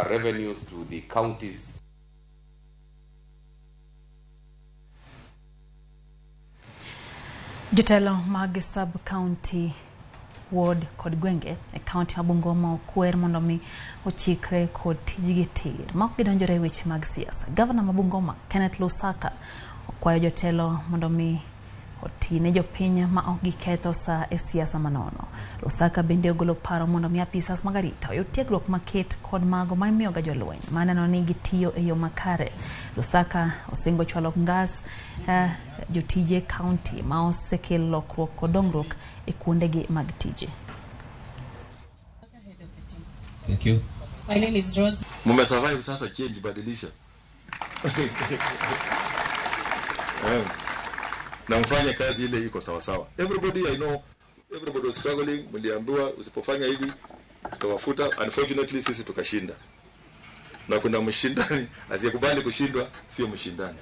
revenues through the counties. Jotelo mag sub-county ward kod gwenge e kaunti ma Bungoma Okwer mondo mi ochikre kod tijgi tir ma ok gidonjore weche mag siasa. Gavana ma Bungoma Kenneth Lusaka okwayo jotelo mondo mi otine jopiny ma ok giketho sa e siasa manono. Lusaka bende ogolo paro mondo mi apisas mag arita oyud tiegruok maket kod mago ma imiyo ga jolweny maneno ni gitiyo e yo makare. Lusaka osingo chwalo ngas jotije county ma osekelo lokruok kod dongruok e kuondegi mag tije. Thank you. My name is Rose. Mumesurvive sasa change badilisha. Na mfanye kazi ile iko sawa sawa. Everybody I know, everybody was struggling, mliambiwa usipofanya hivi tutawafuta. Unfortunately sisi tukashinda. Na kuna mshindani, asiyekubali kushindwa sio mshindani.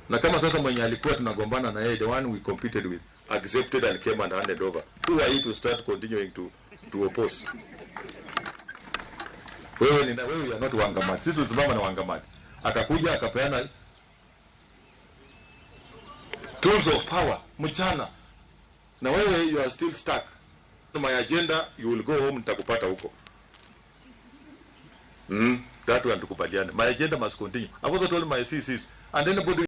Na kama sasa mwenye alikuwa tunagombana na yeye, the one we competed with, accepted and came and handed over. Who are you to start continuing to oppose? Wewe you are not wangamati. Sisi tusimama na wangamati. Akakuja akapeana tools of power mchana. Na wewe you are still stuck. My agenda, you will go home, nitakupata huko. That one tukubaliane. My agenda must continue. I also told my CCs and anybody